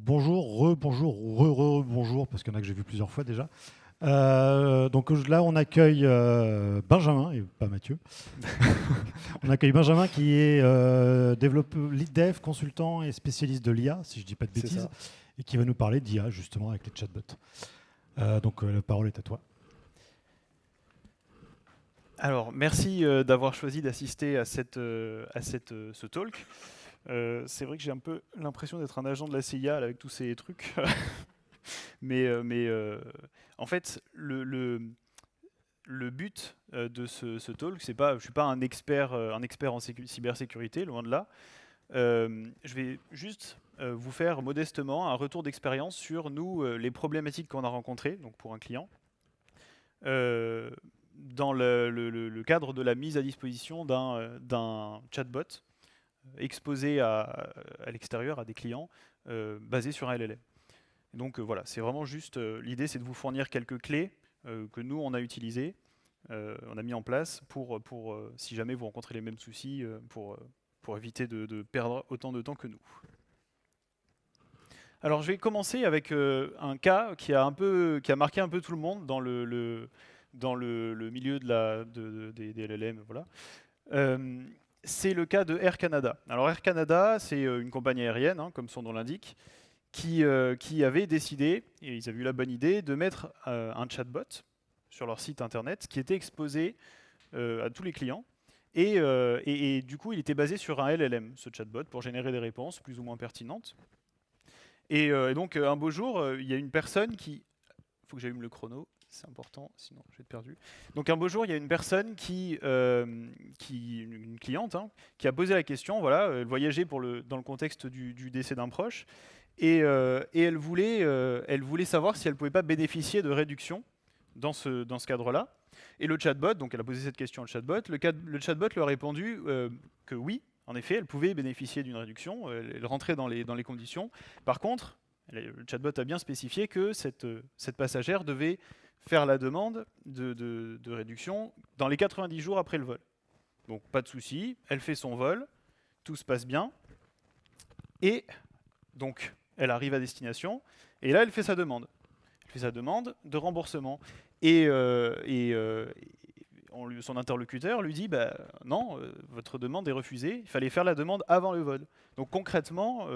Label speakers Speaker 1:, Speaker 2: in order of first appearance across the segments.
Speaker 1: bonjour, re-bonjour, re-re-bonjour, parce qu'il y en a que j'ai vu plusieurs fois déjà. Donc là, on accueille Benjamin, et pas Mathieu. On accueille Benjamin qui est développeur, lead dev, consultant et spécialiste de l'IA, si je ne dis pas de
Speaker 2: C'est
Speaker 1: bêtises,
Speaker 2: ça.
Speaker 1: et qui va nous parler d'IA justement avec les chatbots. Donc la parole est à toi.
Speaker 2: Alors, merci d'avoir choisi d'assister à ce talk. C'est vrai que j'ai un peu l'impression d'être un agent de la CIA là, avec tous ces trucs. mais en fait, le but de ce talk, c'est pas, je suis pas un expert en cybersécurité, loin de là. Je vais juste vous faire modestement un retour d'expérience sur nous, les problématiques qu'on a rencontrées, donc pour un client. Dans le cadre de la mise à disposition d'un chatbot exposé à l'extérieur, à des clients, basé sur un LLM. Donc voilà, c'est vraiment juste, l'idée c'est de vous fournir quelques clés que nous on a utilisées, on a mis en place pour si jamais vous rencontrez les mêmes soucis, pour éviter de perdre autant de temps que nous. Alors je vais commencer avec un cas qui a marqué un peu tout le monde dans le milieu des LLM. Voilà. C'est le cas de Air Canada. Alors Air Canada, c'est une compagnie aérienne, hein, comme son nom l'indique, qui avait décidé, et ils avaient eu la bonne idée, de mettre un chatbot sur leur site internet qui était exposé à tous les clients. Et du coup, il était basé sur un LLM, ce chatbot, pour générer des réponses plus ou moins pertinentes. Et donc, un beau jour, il y a une personne qui... Il faut que j'allume le chrono, c'est important, sinon je vais être perdu. Donc, un beau jour, il y a une personne une cliente, hein, qui a posé la question, voilà, elle voyageait dans le contexte du décès d'un proche, et elle voulait savoir si elle ne pouvait pas bénéficier de réductions dans ce cadre-là. Et le chatbot, donc elle a posé cette question au chatbot, le chatbot lui a répondu que oui, en effet, elle pouvait bénéficier d'une réduction, elle rentrait dans les conditions. Par contre, le chatbot a bien spécifié que cette passagère devait faire la demande de réduction dans les 90 jours après le vol. Donc pas de souci, elle fait son vol, tout se passe bien, et donc elle arrive à destination, et là elle fait sa demande. Elle fait sa demande de remboursement. Et son interlocuteur lui dit bah, non, votre demande est refusée, il fallait faire la demande avant le vol. Donc concrètement,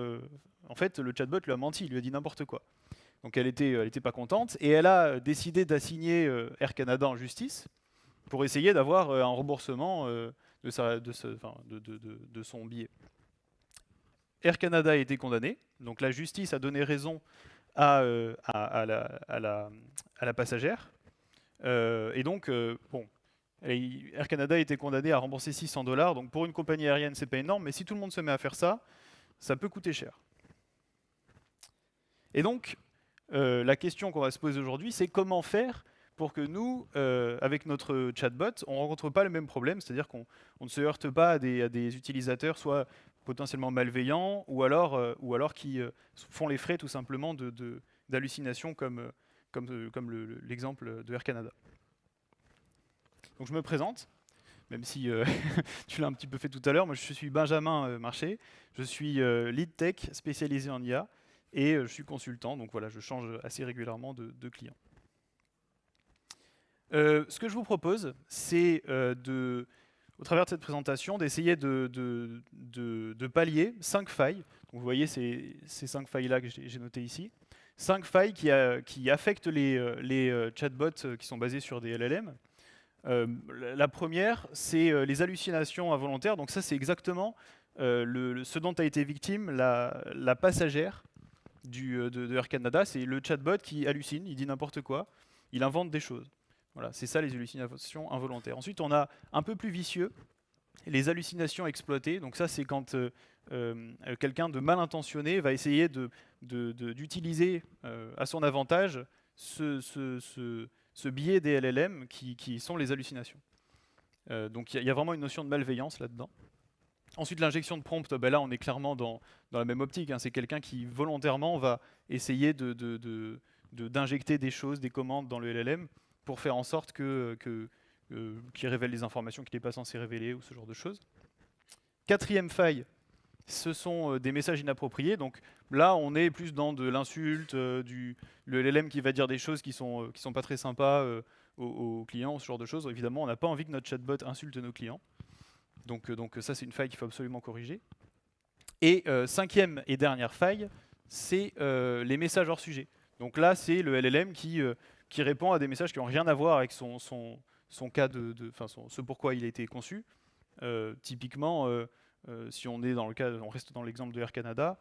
Speaker 2: en fait, le chatbot lui a menti, il lui a dit n'importe quoi. Donc elle était pas contente et elle a décidé d'assigner Air Canada en justice pour essayer d'avoir un remboursement de son billet. Air Canada a été condamné, donc la justice a donné raison à la passagère. Et donc, bon, Air Canada a été condamné à rembourser 600 $. Donc pour une compagnie aérienne, c'est pas énorme, mais si tout le monde se met à faire ça, ça peut coûter cher. Et donc, la question qu'on va se poser aujourd'hui, c'est comment faire pour que nous, avec notre chatbot, on ne rencontre pas le même problème, c'est-à-dire qu'on ne se heurte pas à des utilisateurs soit potentiellement malveillants ou alors qui font les frais tout simplement d'hallucinations comme l'exemple de Air Canada. Donc je me présente, même si tu l'as un petit peu fait tout à l'heure. Moi, je suis Benjamin Marché, je suis lead tech spécialisé en IA et je suis consultant, donc voilà, je change assez régulièrement de client. Ce que je vous propose, c'est au travers de cette présentation, d'essayer de pallier 5 failles. Donc, vous voyez ces 5 failles-là que j'ai notées ici. 5 failles qui affectent les chatbots qui sont basés sur des LLM. La première, c'est les hallucinations involontaires. Donc ça, c'est exactement ce dont a été victime la passagère de Air Canada. C'est le chatbot qui hallucine, il dit n'importe quoi, il invente des choses. Voilà, c'est ça les hallucinations involontaires. Ensuite, on a un peu plus vicieux, les hallucinations exploitées. Donc ça, c'est quand quelqu'un de mal intentionné va essayer d'utiliser à son avantage ce biais des LLM qui sont les hallucinations. Donc il y a vraiment une notion de malveillance là-dedans. Ensuite, l'injection de prompt, ben là on est clairement dans la même optique, hein. C'est quelqu'un qui volontairement va essayer d'injecter des choses, des commandes dans le LLM pour faire en sorte qu'il révèle des informations qu'il n'est pas censé révéler ou ce genre de choses. Quatrième faille, ce sont des messages inappropriés. Donc là, on est plus dans de l'insulte, le LLM qui va dire des choses qui sont pas très sympas aux clients, ce genre de choses. Évidemment, on n'a pas envie que notre chatbot insulte nos clients. Donc ça, c'est une faille qu'il faut absolument corriger. Et cinquième et dernière faille, c'est les messages hors sujet. Donc là, c'est le LLM qui répond à des messages qui n'ont rien à voir avec son cas ce pourquoi il a été conçu. Typiquement, si on est dans le cas, on reste dans l'exemple de Air Canada,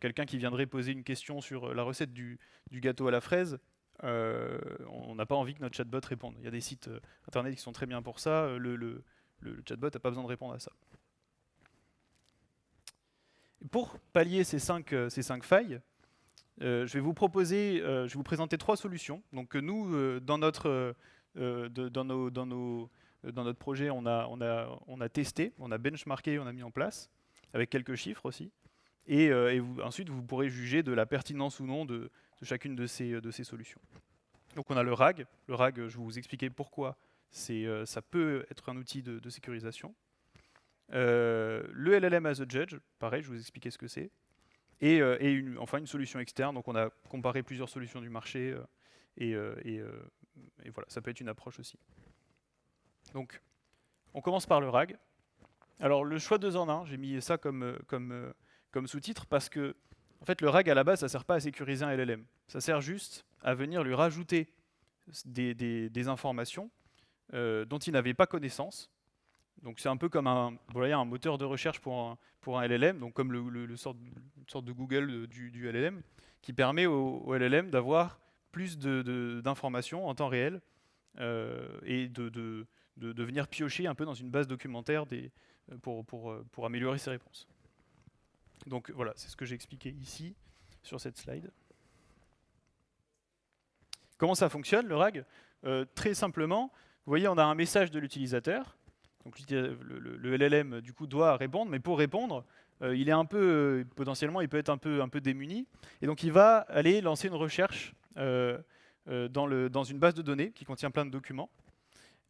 Speaker 2: quelqu'un qui viendrait poser une question sur la recette du gâteau à la fraise, on n'a pas envie que notre chatbot réponde. Il y a des sites internet qui sont très bien pour ça, le chatbot n'a pas besoin de répondre à ça. Pour pallier ces cinq failles, je vais vous présenter 3 solutions. Donc nous, dans notre projet, on a testé, on a benchmarké, on a mis en place, avec quelques chiffres aussi. Et ensuite, vous pourrez juger de la pertinence ou non de chacune de ces solutions. Donc on a le RAG. Le RAG, je vais vous expliquer pourquoi ça peut être un outil de sécurisation. Le LLM as a judge, pareil, je vais vous expliquer ce que c'est. Et enfin une solution externe. Donc on a comparé plusieurs solutions du marché et voilà, ça peut être une approche aussi. Donc on commence par le RAG. Alors le choix 2 en 1, j'ai mis ça comme sous-titre parce que en fait le RAG à la base ça sert pas à sécuriser un LLM. Ça sert juste à venir lui rajouter des informations dont il n'avait pas connaissance. Donc c'est un peu comme un moteur de recherche pour un LLM, donc comme une sorte de Google du LLM, qui permet au LLM d'avoir plus d'informations en temps réel et de venir piocher un peu dans une base documentaire pour améliorer ses réponses. Donc voilà, c'est ce que j'ai expliqué ici sur cette slide. Comment ça fonctionne le RAG? Très simplement, vous voyez, on a un message de l'utilisateur. Donc le LLM du coup doit répondre, mais pour répondre, il est potentiellement, il peut être un peu démuni, et donc il va aller lancer une recherche dans une base de données qui contient plein de documents,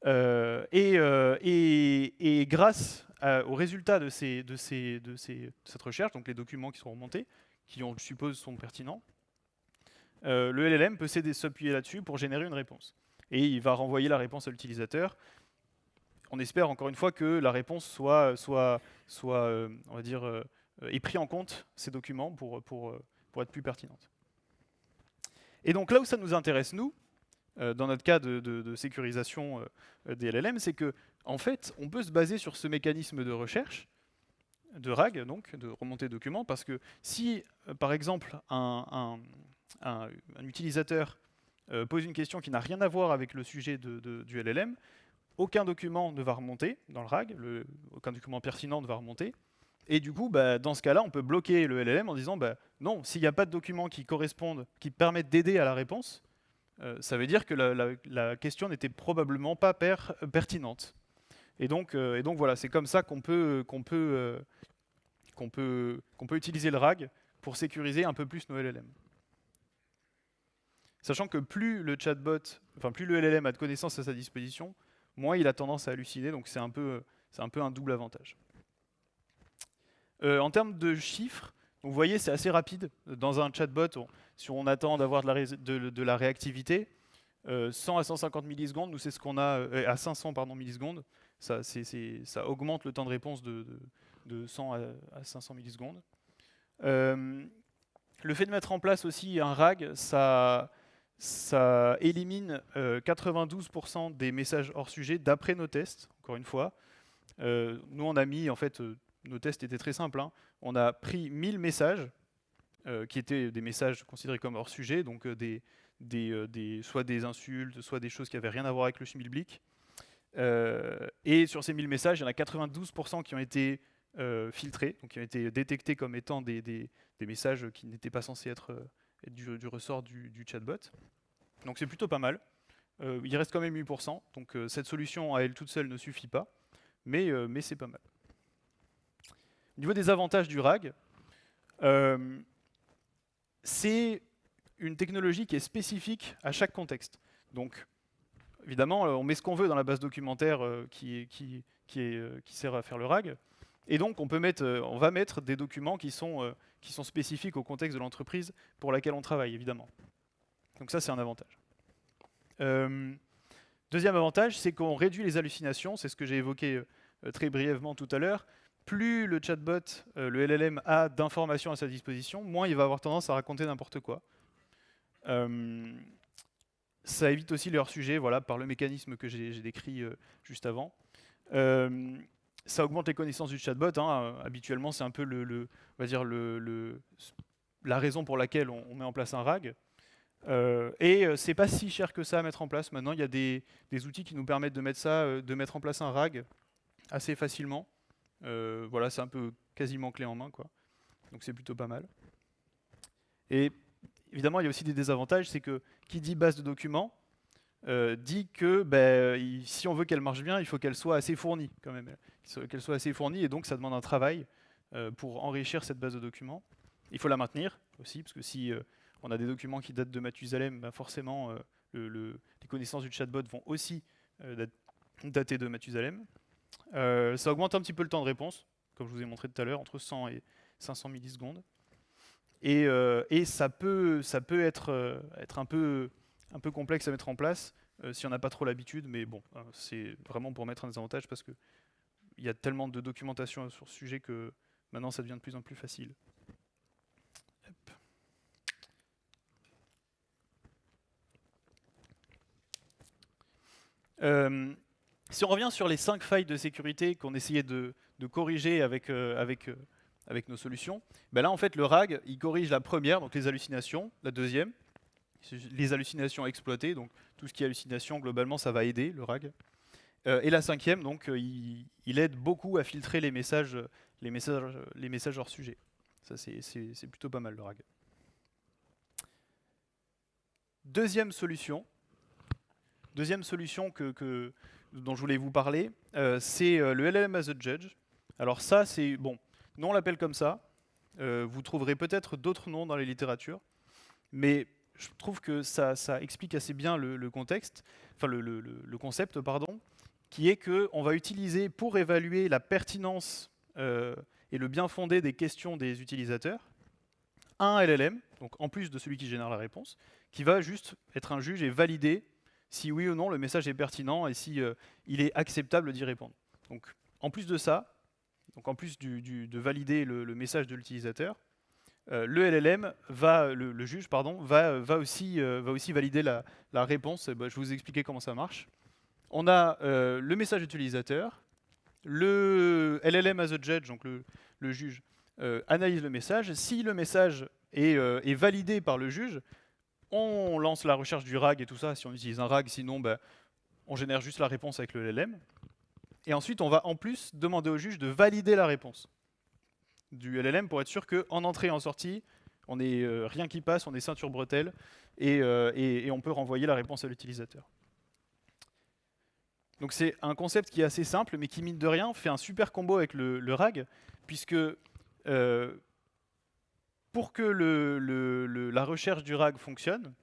Speaker 2: et grâce aux résultats de cette recherche, donc les documents qui seront remontés, qui on suppose sont pertinents, le LLM peut s'appuyer là-dessus pour générer une réponse, et il va renvoyer la réponse à l'utilisateur. On espère encore une fois que la réponse soit on va dire, ait pris en compte ces documents pour être plus pertinente. Et donc là où ça nous intéresse, nous, dans notre cas de sécurisation des LLM, c'est que en fait, on peut se baser sur ce mécanisme de recherche, de RAG, donc de remontée de documents, parce que si, par exemple, un utilisateur pose une question qui n'a rien à voir avec le sujet du LLM, aucun document ne va remonter dans le RAG, aucun document pertinent ne va remonter. Et du coup, dans ce cas-là, on peut bloquer le LLM en disant non, s'il n'y a pas de documents qui correspondent, qui permettent d'aider à la réponse, ça veut dire que la question n'était probablement pas pertinente. Et donc voilà, c'est comme ça qu'on peut utiliser le RAG pour sécuriser un peu plus nos LLM. Sachant que plus le LLM a de connaissances à sa disposition, moins il a tendance à halluciner, donc c'est un peu un double avantage. En termes de chiffres, vous voyez, c'est assez rapide. Dans un chatbot, si on attend d'avoir de la réactivité, 100 à 150 millisecondes, nous c'est ce qu'on a à 500 millisecondes. Ça augmente le temps de réponse de 100 à 500 millisecondes. Le fait de mettre en place aussi un RAG, ça élimine 92% des messages hors sujet d'après nos tests, encore une fois. Nous, on a mis, en fait, nos tests étaient très simples. Hein. On a pris 1000 messages, qui étaient des messages considérés comme hors sujet, donc soit des insultes, soit des choses qui n'avaient rien à voir avec le schmilblick. Et sur ces 1000 messages, il y en a 92% qui ont été filtrés, donc qui ont été détectés comme étant des messages qui n'étaient pas censés être du ressort du chatbot. Donc c'est plutôt pas mal. Il reste quand même 8%, donc cette solution à elle toute seule ne suffit pas, mais c'est pas mal. Au niveau des avantages du RAG, c'est une technologie qui est spécifique à chaque contexte. Donc évidemment, on met ce qu'on veut dans la base documentaire qui sert à faire le RAG, Et donc, on va mettre des documents qui sont spécifiques au contexte de l'entreprise pour laquelle on travaille, évidemment. Donc ça, c'est un avantage. Deuxième avantage, c'est qu'on réduit les hallucinations. C'est ce que j'ai évoqué très brièvement tout à l'heure. Plus le chatbot, le LLM, a d'informations à sa disposition, moins il va avoir tendance à raconter n'importe quoi. Ça évite aussi le hors-sujet, voilà, par le mécanisme que j'ai décrit juste avant. Ça augmente les connaissances du chatbot. Hein. Habituellement, c'est un peu on va dire la raison pour laquelle on met en place un RAG. C'est pas si cher que ça à mettre en place. Maintenant, il y a des outils qui nous permettent de mettre en place un RAG assez facilement. Voilà, c'est un peu quasiment clé en main, quoi. Donc c'est plutôt pas mal. Et évidemment, il y a aussi des désavantages, c'est que qui dit base de documents dit que si on veut qu'elle marche bien, il faut qu'elle soit assez fournie quand même. Qu'elle soit assez fournie, et donc ça demande un travail pour enrichir cette base de documents. Il faut la maintenir aussi, parce que si on a des documents qui datent de Mathusalem, forcément les connaissances du chatbot vont aussi dater de Mathusalem. Ça augmente un petit peu le temps de réponse, comme je vous ai montré tout à l'heure, entre 100 et 500 millisecondes. Et ça peut être un peu complexe à mettre en place si on n'a pas trop l'habitude, mais bon, c'est vraiment pour mettre un désavantage parce qu'il y a tellement de documentation sur ce sujet que maintenant ça devient de plus en plus facile. Si on revient sur les 5 failles de sécurité qu'on essayait de corriger avec nos solutions, là en fait le RAG il corrige la première, donc les hallucinations, la deuxième, les hallucinations exploitées, donc tout ce qui est hallucination globalement ça va aider le RAG. Et la cinquième, donc il aide beaucoup à filtrer les messages hors sujet. Ça c'est plutôt pas mal le RAG. Deuxième solution dont je voulais vous parler, c'est le LLM as a Judge. Alors ça, c'est bon, nous on l'appelle comme ça. Vous trouverez peut-être d'autres noms dans les littératures, mais je trouve que ça explique assez bien le contexte, enfin le concept, pardon, qui est qu'on va utiliser pour évaluer la pertinence et le bien fondé des questions des utilisateurs, un LLM, donc en plus de celui qui génère la réponse, qui va juste être un juge et valider si oui ou non le message est pertinent et si il est acceptable d'y répondre. Donc en plus de ça, donc en plus de valider le message de l'utilisateur, le LLM le juge va aussi valider la réponse. Je vais vous expliquer comment ça marche. On a le message utilisateur, le LLM as a judge, donc le juge analyse le message. Si le message est validé par le juge, on lance la recherche du RAG et tout ça, si on utilise un RAG, sinon on génère juste la réponse avec le LLM. Et ensuite, on va en plus demander au juge de valider la réponse du LLM pour être sûr qu'en entrée et en sortie, on n'est rien qui passe, on est ceinture bretelle, et on peut renvoyer la réponse à l'utilisateur. Donc c'est un concept qui est assez simple, mais qui, mine de rien, fait un super combo avec le RAG, puisque pour que la recherche du RAG fonctionne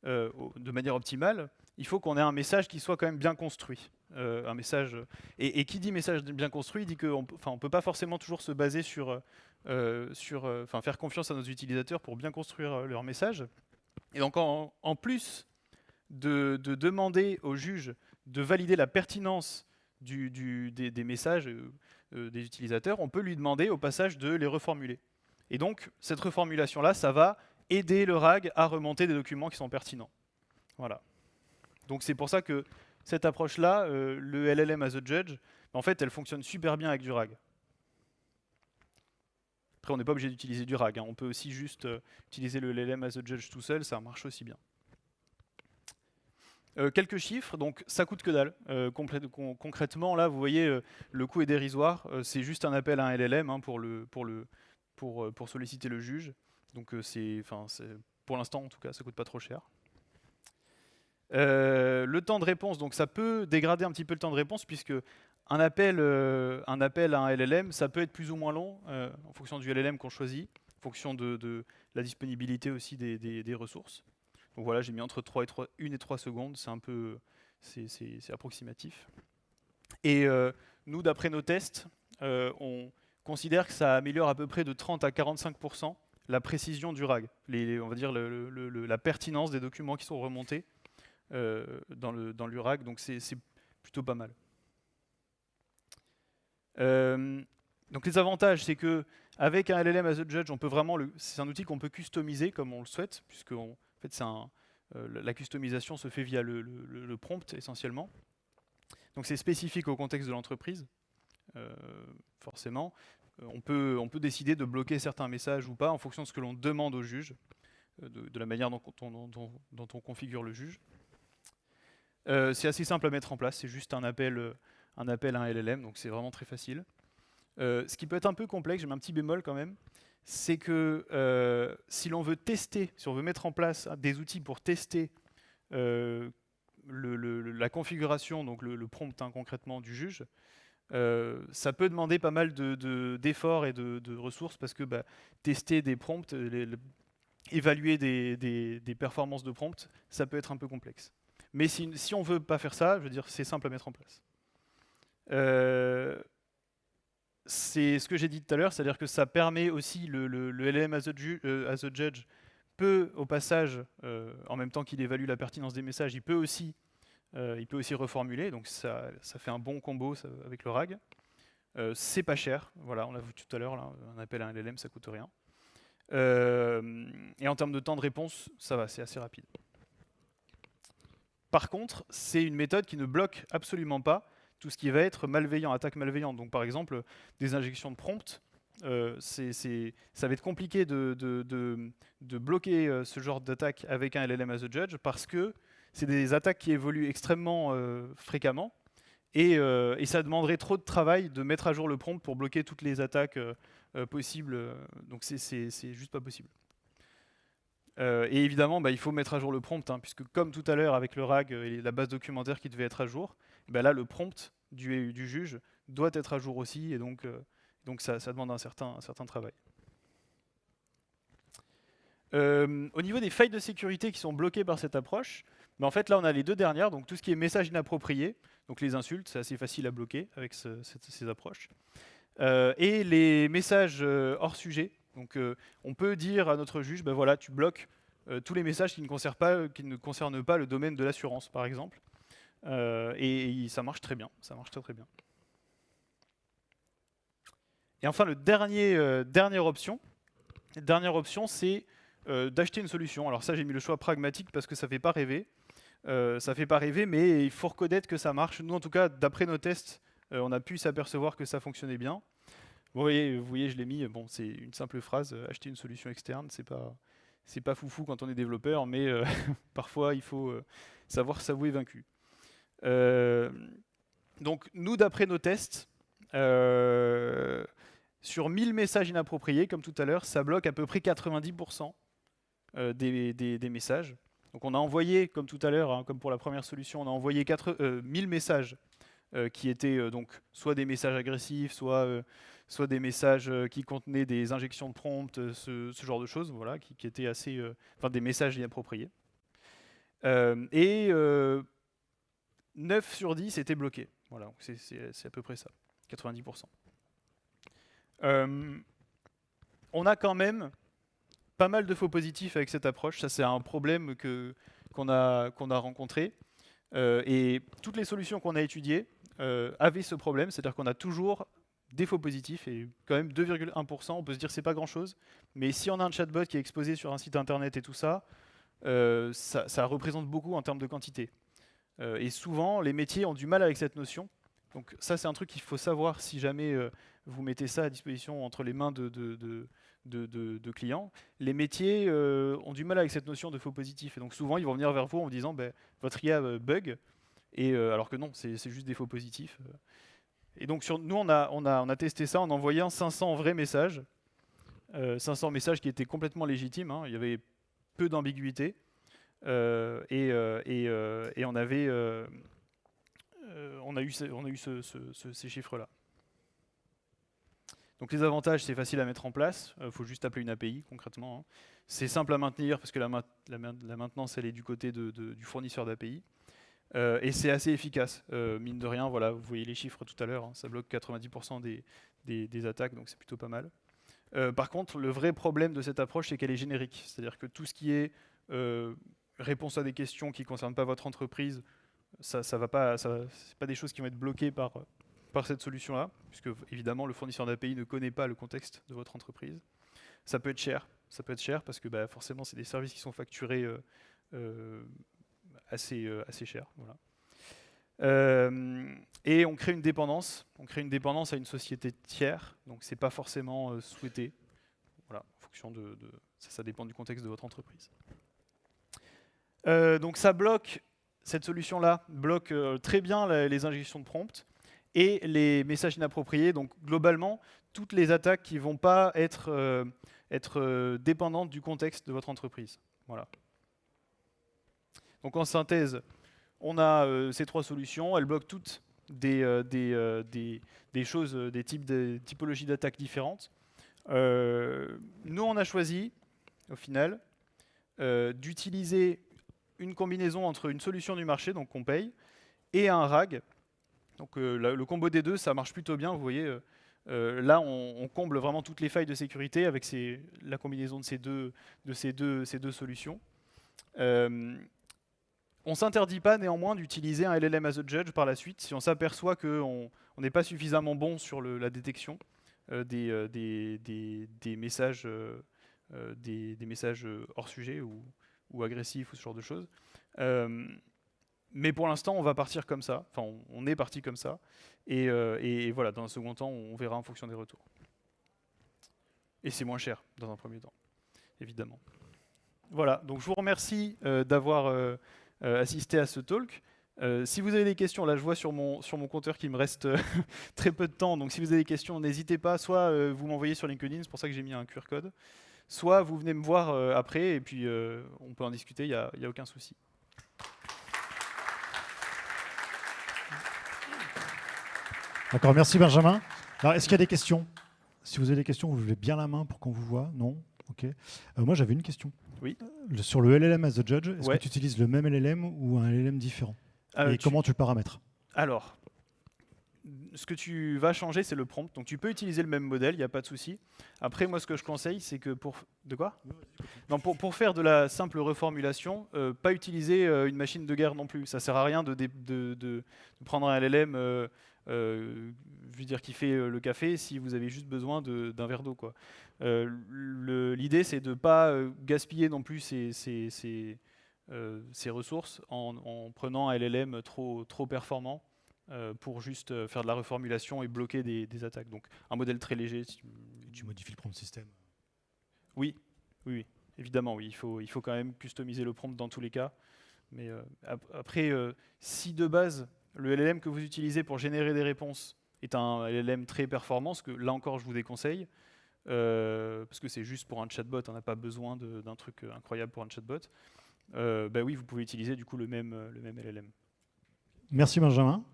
Speaker 2: de manière optimale, il faut qu'on ait un message qui soit quand même bien construit. Un message, et qui dit message bien construit dit qu'on ne peut pas forcément toujours se baser faire confiance à nos utilisateurs pour bien construire leur message. Et donc en plus de demander au juge de valider la pertinence des messages des utilisateurs, on peut lui demander au passage de les reformuler. Et donc cette reformulation-là, ça va aider le RAG à remonter des documents qui sont pertinents. Voilà. Donc c'est pour ça que cette approche-là, le LLM as a judge, en fait, elle fonctionne super bien avec du RAG. Après, on n'est pas obligé d'utiliser du RAG. On peut aussi juste utiliser le LLM as a judge tout seul, ça marche aussi bien. Quelques chiffres, donc ça coûte que dalle. Concrètement, là, vous voyez, le coût est dérisoire. C'est juste un appel à un LLM pour solliciter le juge. Donc pour l'instant, en tout cas, ça coûte pas trop cher. Le temps de réponse, donc ça peut dégrader un petit peu le temps de réponse, puisque un appel à un LLM, ça peut être plus ou moins long en fonction du LLM qu'on choisit, en fonction de la disponibilité aussi des ressources. Donc voilà, j'ai mis entre 1 et 3 secondes, c'est approximatif. Et nous, d'après nos tests, on considère que ça améliore à peu près de 30 à 45% la précision du RAG, on va dire la pertinence des documents qui sont remontés dans l'URAG, donc c'est plutôt pas mal. Donc les avantages, c'est que avec un LLM as a Judge, on peut vraiment c'est un outil qu'on peut customiser comme on le souhaite, puisque en fait, la customisation se fait via le prompt essentiellement. Donc c'est spécifique au contexte de l'entreprise, forcément. On peut décider de bloquer certains messages ou pas en fonction de ce que l'on demande au juge, de la manière dont on configure le juge. C'est assez simple à mettre en place, c'est juste un appel à un LLM, donc c'est vraiment très facile. Ce qui peut être un peu complexe, j'ai mis un petit bémol quand même, c'est que si l'on veut tester, si on veut mettre en place des outils pour tester la configuration, donc le prompt concrètement du juge, ça peut demander pas mal d'efforts et de ressources parce que tester des prompts, évaluer des performances de prompts, ça peut être un peu complexe. Mais si on ne veut pas faire ça, je veux dire, c'est simple à mettre en place. C'est ce que j'ai dit tout à l'heure, c'est-à-dire que ça permet aussi, le LLM as a Judge peut au passage, en même temps qu'il évalue la pertinence des messages, il peut aussi reformuler, donc ça fait un bon combo avec le RAG. C'est pas cher, voilà, on l'a vu tout à l'heure, un appel à un LLM, ça coûte rien. Et en termes de temps de réponse, ça va, c'est assez rapide. Par contre, c'est une méthode qui ne bloque absolument pas tout ce qui va être malveillant, attaque malveillante. Donc par exemple, des injections de prompt, ça va être compliqué de bloquer ce genre d'attaque avec un LLM as a Judge parce que c'est des attaques qui évoluent extrêmement fréquemment et ça demanderait trop de travail de mettre à jour le prompt pour bloquer toutes les attaques possibles. Donc c'est juste pas possible. Et évidemment, il faut mettre à jour le prompt, puisque comme tout à l'heure avec le RAG et la base documentaire qui devait être à jour, là le prompt du juge doit être à jour aussi, et donc ça demande un certain travail. Au niveau des failles de sécurité qui sont bloquées par cette approche, en fait là on a les deux dernières, donc tout ce qui est message inapproprié, donc les insultes, c'est assez facile à bloquer avec ces approches, et les messages hors sujet. Donc on peut dire à notre juge, voilà, tu bloques tous les messages qui ne concernent pas le domaine de l'assurance, par exemple. Et ça marche très bien, ça marche très très bien. Et enfin, dernière option, c'est d'acheter une solution. Alors ça, j'ai mis le choix pragmatique parce que ça fait pas rêver. Mais il faut reconnaître que ça marche. Nous, en tout cas, d'après nos tests, on a pu s'apercevoir que ça fonctionnait bien. Vous voyez, je l'ai mis. Bon, c'est une simple phrase. Acheter une solution externe, c'est pas foufou quand on est développeur, mais parfois il faut savoir s'avouer vaincu. Donc nous, d'après nos tests, sur 1000 messages inappropriés, comme tout à l'heure, ça bloque à peu près 90% des messages. Donc on a envoyé, comme tout à l'heure, comme pour la première solution, on a envoyé 1000 messages qui étaient donc soit des messages agressifs, soit des messages qui contenaient des injections de prompt, ce genre de choses, voilà, qui étaient assez, des messages inappropriés. Et 9 sur 10 étaient bloqués. Voilà, c'est à peu près ça, 90%. On a quand même pas mal de faux positifs avec cette approche. Ça, c'est un problème qu'on a rencontré. Et toutes les solutions qu'on a étudiées avaient ce problème, c'est-à-dire qu'on a toujours des faux positifs, et quand même 2,1%, on peut se dire c'est pas grand-chose, mais si on a un chatbot qui est exposé sur un site internet et tout ça, ça représente beaucoup en termes de quantité. Et souvent, les métiers ont du mal avec cette notion. Donc ça, c'est un truc qu'il faut savoir si jamais vous mettez ça à disposition entre les mains de clients. Les métiers ont du mal avec cette notion de faux positif. Et donc souvent, ils vont venir vers vous en vous disant votre IA bug, et alors que non, c'est juste des faux positifs. Et donc nous, on a testé ça en envoyant 500 vrais messages. 500 messages qui étaient complètement légitimes. Il y avait peu d'ambiguïté. Et on a eu ces chiffres-là. Donc les avantages, c'est facile à mettre en place. Il faut juste appeler une API concrètement. C'est simple à maintenir parce que la maintenance, elle est du côté du fournisseur d'API. Et c'est assez efficace. Mine de rien, voilà, vous voyez les chiffres tout à l'heure, hein, ça bloque 90% des attaques, donc c'est plutôt pas mal. Par contre, le vrai problème de cette approche, c'est qu'elle est générique. C'est-à-dire que tout ce qui est réponse à des questions qui ne concernent pas votre entreprise, c'est pas des choses qui vont être bloquées par cette solution-là, puisque évidemment le fournisseur d'API ne connaît pas le contexte de votre entreprise. Ça peut être cher parce que forcément c'est des services qui sont facturés assez cher. Voilà. Et on crée une dépendance. On crée une dépendance à une société tiers, donc c'est pas forcément souhaité. Voilà, en fonction ça dépend du contexte de votre entreprise. Donc ça bloque, cette solution-là bloque très bien les injections de prompt et les messages inappropriés. Donc globalement, toutes les attaques qui ne vont pas être dépendantes du contexte de votre entreprise. Voilà. Donc en synthèse, on a ces trois solutions. Elles bloquent toutes des choses, des typologies d'attaques différentes. Nous, on a choisi, au final, d'utiliser une combinaison entre une solution du marché, donc qu'on paye, et un RAG. Donc le combo des deux, ça marche plutôt bien. Vous voyez, là, on comble vraiment toutes les failles de sécurité avec la combinaison de ces deux solutions. On ne s'interdit pas néanmoins d'utiliser un LLM as a judge par la suite si on s'aperçoit qu'on n'est pas suffisamment bon sur la détection des messages hors sujet ou agressifs ou ce genre de choses. Mais pour l'instant, on va partir comme ça. Enfin, on est parti comme ça. Et voilà, dans un second temps, on verra en fonction des retours. Et c'est moins cher dans un premier temps, évidemment. Voilà, donc je vous remercie d'avoir assisté à ce talk. Si vous avez des questions, là je vois sur mon compteur qu'il me reste très peu de temps, donc si vous avez des questions, n'hésitez pas, soit vous m'envoyez sur LinkedIn, c'est pour ça que j'ai mis un QR code, soit vous venez me voir après et puis on peut en discuter, il n'y a aucun souci.
Speaker 1: D'accord, merci Benjamin. Alors, est-ce qu'il y a des questions? Si vous avez des questions, vous levez bien la main pour qu'on vous voit. Non? Ok. Moi, j'avais une question.
Speaker 2: Oui.
Speaker 1: Sur le LLM as a judge, est-ce
Speaker 2: Ouais.
Speaker 1: que tu utilises le même LLM ou un LLM différent? Et comment tu le paramètres?
Speaker 2: Alors, ce que tu vas changer, c'est le prompt. Donc tu peux utiliser le même modèle, il n'y a pas de souci. Après, moi, ce que je conseille, c'est que pour... De quoi? Non, pour faire de la simple reformulation, pas utiliser une machine de guerre non plus. Ça ne sert à rien de prendre un LLM je veux dire, qui fait le café si vous avez juste besoin d'un verre d'eau, quoi. L'idée, c'est de ne pas gaspiller non plus ces ressources en prenant un LLM trop performant pour juste faire de la reformulation et bloquer des attaques. Donc un modèle très léger.
Speaker 1: Tu modifies le prompt système.
Speaker 2: Oui, évidemment, oui. Il faut quand même customiser le prompt dans tous les cas. Mais après, si de base, le LLM que vous utilisez pour générer des réponses est un LLM très performant, ce que là encore je vous déconseille, parce que c'est juste pour un chatbot, on n'a pas besoin d'un truc incroyable pour un chatbot, oui, vous pouvez utiliser du coup le même LLM.
Speaker 1: Merci Benjamin.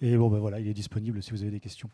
Speaker 1: Et bon, voilà, il est disponible si vous avez des questions.